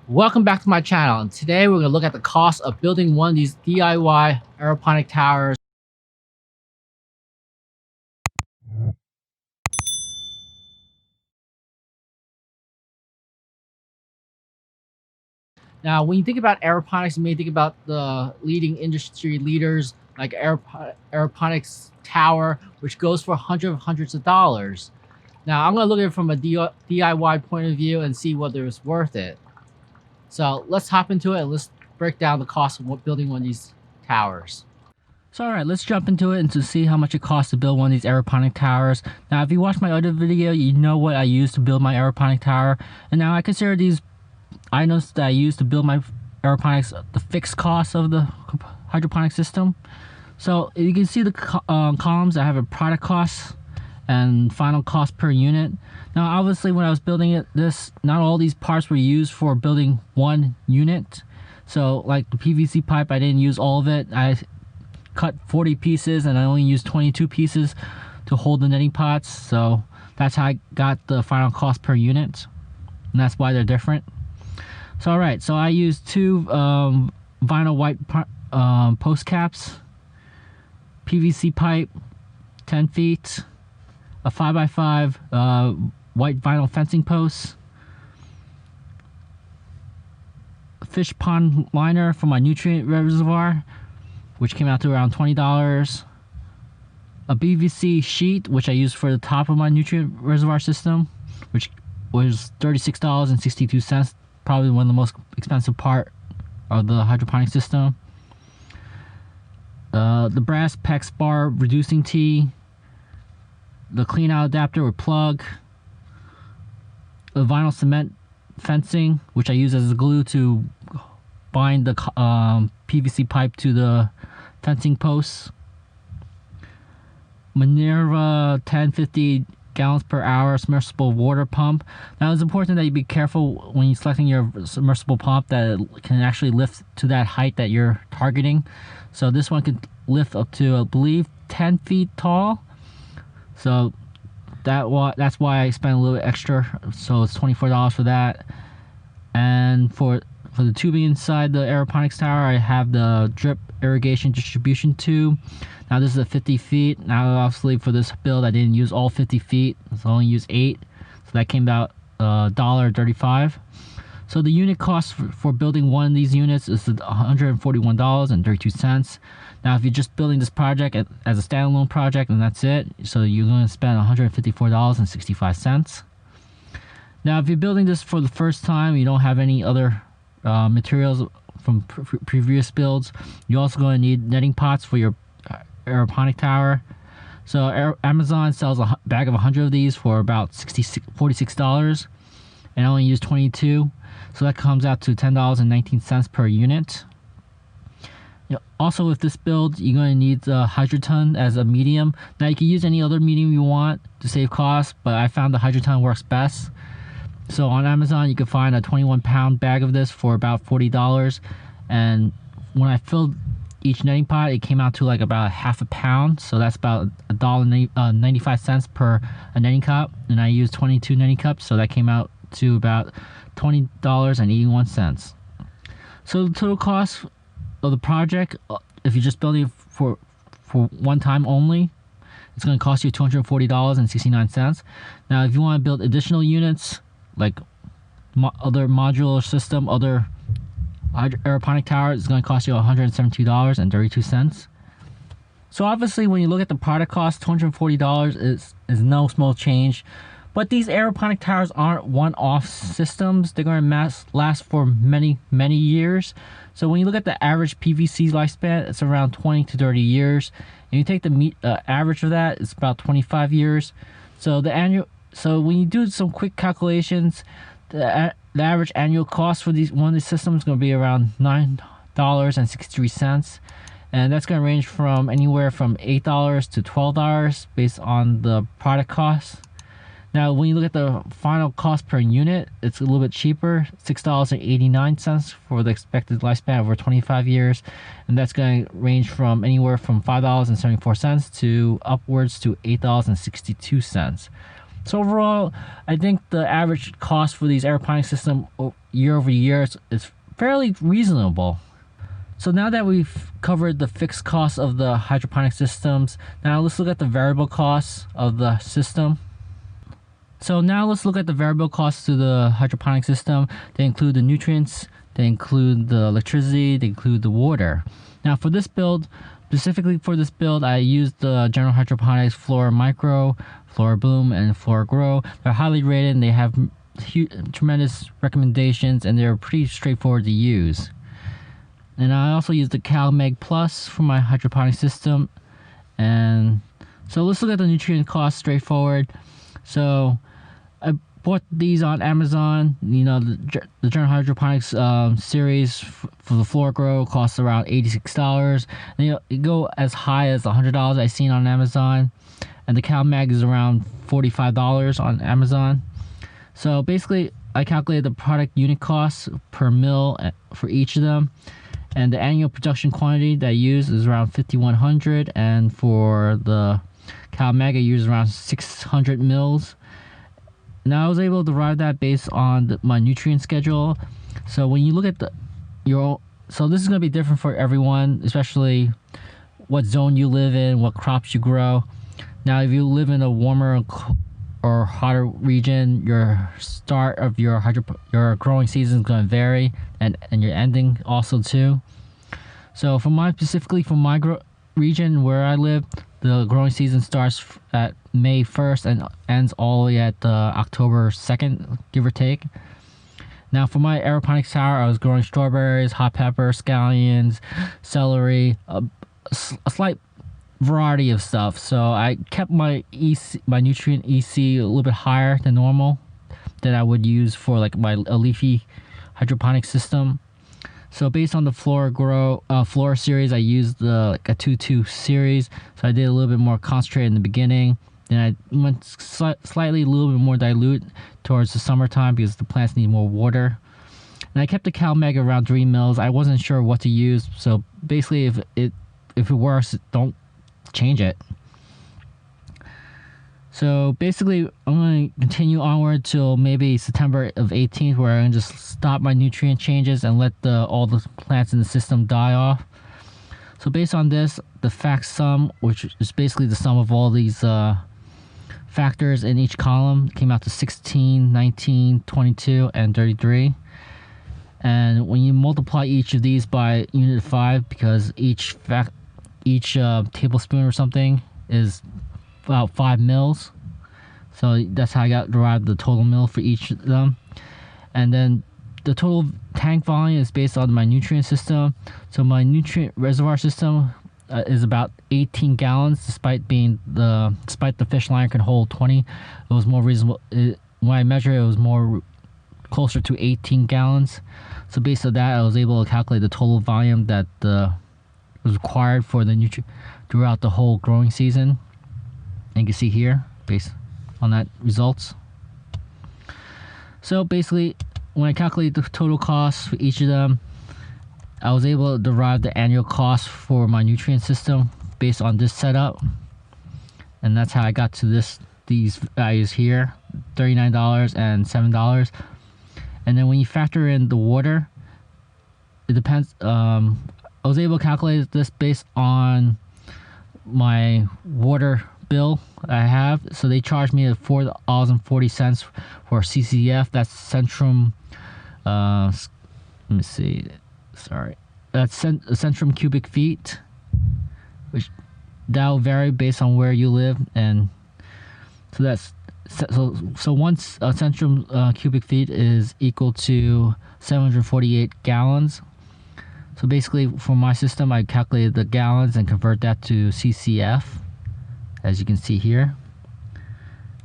Welcome back to my channel, and today we're going to look at the cost of building one of these DIY aeroponic towers. Now, when you think about aeroponics, you may think about the leading industry leaders like aeroponics tower, which goes for hundreds of dollars. Now, I'm going to look at it from a DIY point of view and see whether it's worth it. So let's hop into it and let's break down the cost of building one of these towers. So alright, let's jump into it and to see how much it costs to build one of these aeroponic towers. Now, if you watched my other video, you know what I used to build my aeroponic tower. And now I consider these items that I use to build my aeroponics the fixed cost of the hydroponic system. So you can see the columns that have a product cost and final cost per unit. Now, obviously, when I was building not all these parts were used for building one unit. So like the PVC pipe, I didn't use all of it. I cut 40 pieces and I only used 22 pieces to hold the netting pots, so that's how I got the final cost per unit, and that's why they're different. So alright, so I used two vinyl white post caps, PVC pipe 10 feet, a 5x5 white vinyl fencing post, a fish pond liner for my nutrient reservoir, which came out to around $20. A PVC sheet, which I used for the top of my nutrient reservoir system, which was $36.62. Probably one of the most expensive part of the hydroponic system. The brass PEX bar reducing tee, the clean out adapter or plug, the vinyl cement fencing, which I use as a glue to bind the PVC pipe to the fencing posts. Minerva 1050 gallons per hour submersible water pump. Now, it's important that you be careful when you're selecting your submersible pump that it can actually lift to that height that you're targeting. So this one can lift up to, I believe, 10 feet tall. So that's why I spent a little extra. So it's $24 for that. And for the tubing inside the aeroponics tower, I have the drip irrigation distribution tube. Now this is a 50 feet. Now obviously for this build I didn't use all 50 feet, so I only used 8. So that came about $1.35. So the unit cost for building one of these units is $141.32. Now if you're just building this project as a standalone project, and that's it, so you're going to spend $154.65. Now if you're building this for the first time, you don't have any other materials from previous builds, you're also going to need netting pots for your aeroponic tower. So Amazon sells a bag of 100 of these for about $46, and I only use 22, so that comes out to $10.19 per unit. Also with this build, you're going to need the Hydroton as a medium. Now you can use any other medium you want to save costs, but I found the Hydroton works best. So on Amazon you can find a 21-pound bag of this for about $40, and when I filled each netting pot, it came out to like about half a pound, so that's about $1.95 per a netting cup, and I used 22 netting cups, so that came out to about $20.81. So the total cost of the project, if you're just building it for one time only, it's going to cost you $240.69. Now if you want to build additional units like other modular system, other aeroponic tower, is going to cost you $172.32. So obviously when you look at the product cost, $240 is no small change, but these aeroponic towers aren't one-off systems. They're going to last for many years. So when you look at the average PVC lifespan, it's around 20 to 30 years, and you take the average of that, it's about 25 years. So when you do some quick calculations, the average annual cost for one of these systems is going to be around $9.63, and that's going to range from anywhere from $8 to $12 based on the product cost. Now when you look at the final cost per unit, it's a little bit cheaper, $6.89 for the expected lifespan over 25 years, and that's going to range from anywhere from $5.74 to upwards to $8.62. So overall, I think the average cost for these aeroponic system year over year is fairly reasonable. So now that we've covered the fixed costs of the hydroponic systems, now let's look at the variable costs of the system. So now let's look at the variable costs to the hydroponic system. They include the nutrients, they include the electricity, they include the water. Now for this build, specifically for this build, I used the General Hydroponics VideoMicro, Flora Bloom, and Flora Grow. They're highly rated and they have tremendous recommendations, and they're pretty straightforward to use. And I also used the CalMag Plus for my hydroponic system. And so let's look at the nutrient costs straightforward. So I bought these on Amazon. You know, the General Hydroponics series for the Flora Grow costs around $86. And you go as high as $100 I've seen on Amazon. And the CalMag is around $45 on Amazon. So basically, I calculated the product unit costs per mil for each of them. And the annual production quantity that I use is around 5,100. And for the CalMag, I use around 600 mils. Now I was able to derive that based on my nutrient schedule. So when you look at so this is going to be different for everyone, especially what zone you live in, what crops you grow. Now if you live in a warmer or hotter region, your start of your growing season is going to vary, and your ending also too. So specifically for my region where I live, the growing season starts at May 1st and ends all the way at October 2nd, give or take. Now for my aeroponics tower, I was growing strawberries, hot pepper, scallions, celery, a slight variety of stuff. So I kept my nutrient EC a little bit higher than normal that I would use for like a leafy hydroponic system. So based on the Flora series, I used a 2-2 series. So I did a little bit more concentrate in the beginning. Then I went slightly a little bit more dilute towards the summertime because the plants need more water. And I kept the CalMag around 3 mils. I wasn't sure what to use. So basically, if it works, don't change it. So basically, I'm going to continue onward till maybe September of 18th, where I'm going to just stop my nutrient changes and let all the plants in the system die off. So based on this, the fact sum, which is basically the sum of all these factors in each column, came out to 16, 19, 22, and 33. And when you multiply each of these by unit 5, because each tablespoon or something is about 5 mils, so that's how I derived the total mil for each of them. And then the total tank volume is based on my nutrient system. So my nutrient reservoir system is about 18 gallons, despite the fish line can hold 20. It was more reasonable. When I measured it was more closer to 18 gallons. So based on that, I was able to calculate the total volume that was required for the nutrient throughout the whole growing season. And you can see here, based on that results. So basically, when I calculate the total costs for each of them, I was able to derive the annual cost for my nutrient system based on this setup. And that's how I got to these values here, $39 and $7. And then when you factor in the water, it depends. I was able to calculate this based on my water bill I have. So they charged me $4.40 for CCF. That's Centrum. Let me see. Sorry, that's Centrum cubic feet, which that will vary based on where you live, and so that's so once a Centrum cubic feet is equal to 748 gallons. So basically, for my system, I calculated the gallons and convert that to CCF, as you can see here,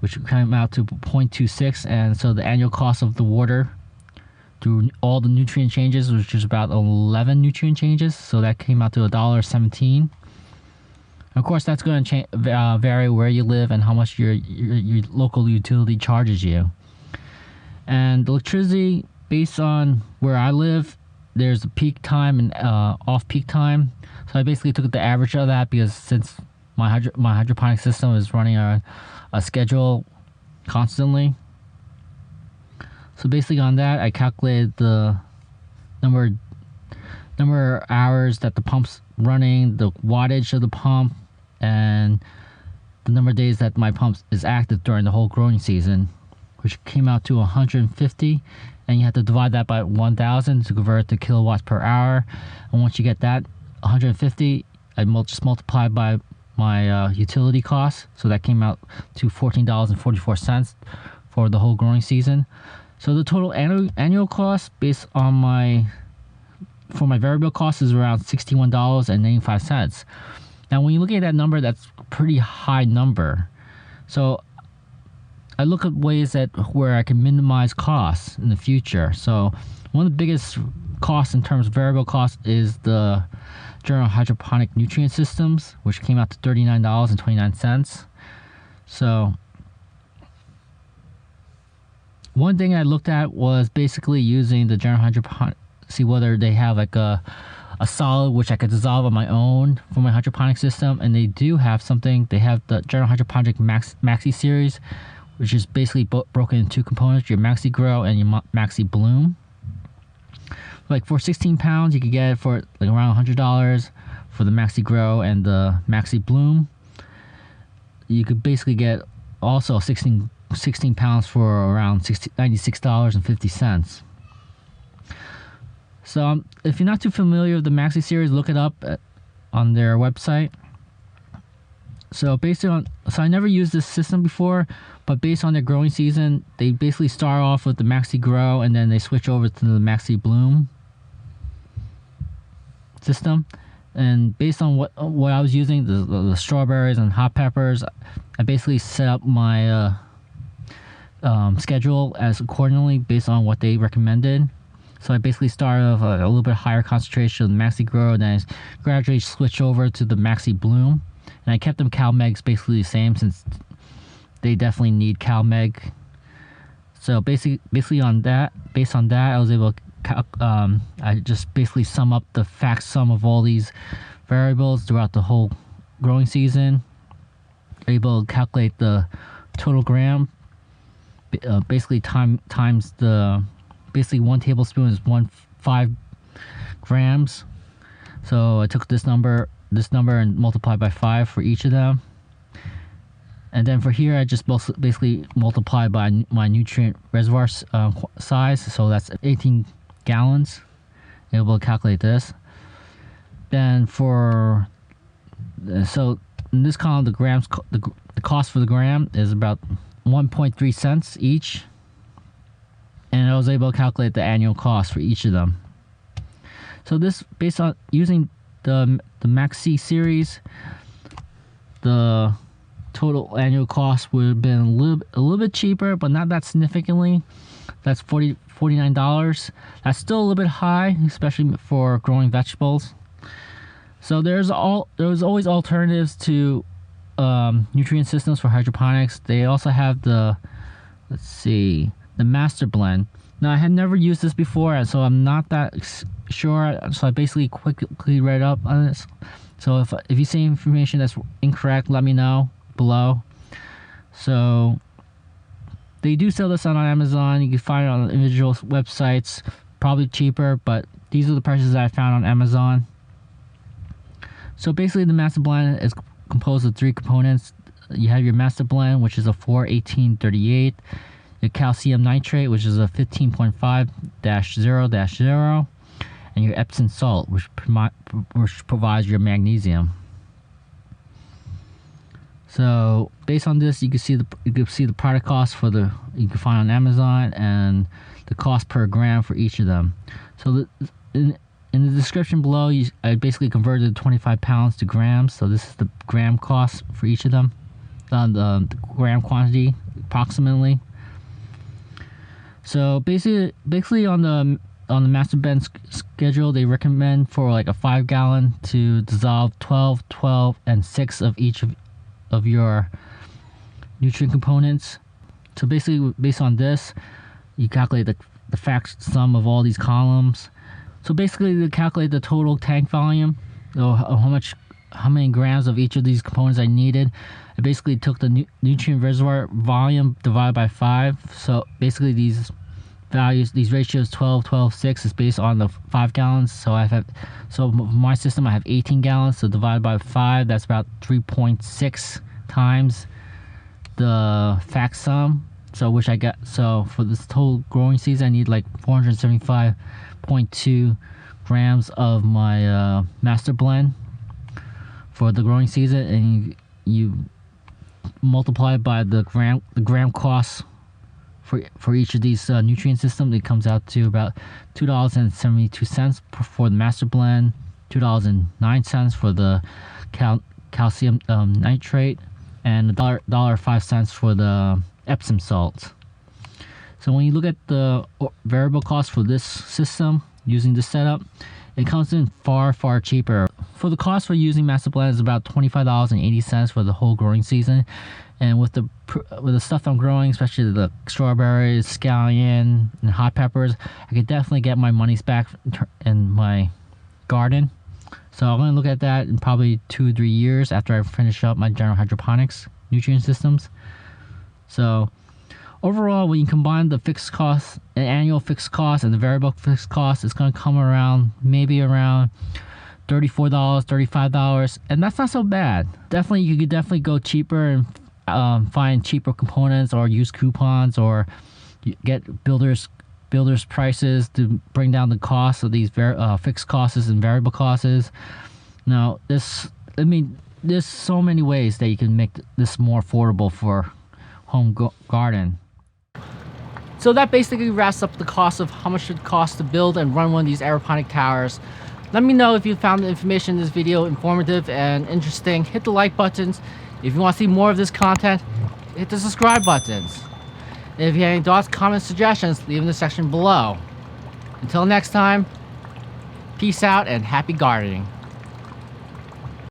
which came out to 0.26. And so the annual cost of the water through all the nutrient changes, which is about 11 nutrient changes, so that came out to $1.17. Of course, that's going to vary where you live and how much your local utility charges you. And electricity, based on where I live, there's a peak time and off-peak time. So I basically took the average of that, because since my hydroponic system is running a schedule constantly. So basically on that, I calculated the number of hours that the pump's running, the wattage of the pump, and the number of days that my pump is active during the whole growing season, which came out to 150, and you have to divide that by 1,000 to convert it to kilowatts per hour. And once you get that 150, I just multiply by my utility costs, so that came out to $14.44 for the whole growing season. So the total annual cost based on for my variable cost is around $61.95. Now when you look at that number, that's a pretty high number. So I look at ways where I can minimize costs in the future. So one of the biggest costs in terms of variable costs is the General Hydroponic nutrient systems, which came out to $39.29. So one thing I looked at was basically using the General Hydroponic, see whether they have like a solid which I could dissolve on my own for my hydroponic system, and they do have something. They have the General Hydroponic Maxi series, which is basically broken into two components: your Maxi Grow and your Maxi Bloom. Like for 16 pounds, you could get it for like around $100 for the Maxi Grow and the Maxi Bloom. You could basically get also 16 pounds for around $96.50. So if you're not too familiar with the Maxi series, look it up on their website. So I never used this system before, but based on their growing season, they basically start off with the Maxi Grow and then they switch over to the Maxi Bloom system. And based on what I was using, the strawberries and hot peppers, I basically set up my schedule as accordingly based on what they recommended. So I basically started off a little bit higher concentration of the Maxi Grow, and then I gradually switched over to the Maxi Bloom. And I kept them CalMegs basically the same, since they definitely need CalMeg. So based on that, I was able to I just basically sum up the fact sum of all these variables throughout the whole growing season. Able to calculate the total gram. Basically times the 1 tablespoon is 1.5 grams. So I took this number and multiplied by 5 for each of them. And then for here, I just basically multiply by my nutrient reservoir size. So that's 18 gallons. Able to calculate this. Then so in this column, the grams, the cost for the gram is about 1.3 cents each. And I was able to calculate the annual cost for each of them. So this, based on using the Maxi series, the total annual cost would have been a little bit cheaper, but not that significantly. That's $49. That's still a little bit high, especially for growing vegetables. So there's always alternatives to nutrient systems for hydroponics. They also have the Master Blend. Now I had never used this before, so I'm not that sure. So I basically quickly read up on this. So if you see information that's incorrect, let me know below. So they do sell this on Amazon. You can find it on individual websites, probably cheaper, but these are the prices that I found on Amazon. So basically the Master Blend is composed of 3 components. You have your Master Blend, which is a 4-18-38, your calcium nitrate, which is a 15.5-0-0, and your Epsom salt, which provides your magnesium. So based on this, you can see the product cost you can find on Amazon, and the cost per gram for each of them. So in the description below, I basically converted 25 pounds to grams. So this is the gram cost for each of them, the gram quantity approximately. So basically on the Master Blend schedule, they recommend for like a 5 gallon to dissolve 12, 12, and 6 of each of your nutrient components. So basically, based on this, you calculate the fact sum of all these columns. So basically, to calculate the total tank volume, so how many grams of each of these components I needed, I basically took the nutrient reservoir volume divided by 5. So basically, these values, these ratios 12, 12, 6 is based on the 5 gallons. So my system I have 18 gallons. So divided by 5, that's about 3.6 times the fact sum. So which I got. So for this total growing season, I need like 475.2 grams of my master blend for the growing season, and you multiply it by the gram cost for each of these nutrient systems. It comes out to about $2.72 for the master blend, $2.09 for the calcium nitrate, and $1.05 for the Epsom salts. So when you look at the variable cost for this system using this setup, it comes in far cheaper. For the cost for using master blend is about $25.80 for the whole growing season. And with the stuff I'm growing, especially the strawberries, scallion, and hot peppers, I could definitely get my money's back in my garden. So I'm going to look at that in probably 2 or 3 years after I finish up my general hydroponics nutrient systems. So overall, when you combine the fixed cost, an annual fixed cost, and the variable fixed cost, it's going to come around maybe around $34, $35, and that's not so bad. Definitely, you could definitely go cheaper and find cheaper components, or use coupons, or get builders prices to bring down the cost of these fixed costs and variable costs. Now, there's so many ways that you can make this more affordable for home garden. So that basically wraps up the cost of how much it costs to build and run one of these aeroponic towers. Let me know if you found the information in this video informative and interesting. Hit the like buttons. If you want to see more of this content, hit the subscribe buttons. And if you have any thoughts, comments, suggestions, leave in the section below. Until next time, peace out and happy gardening.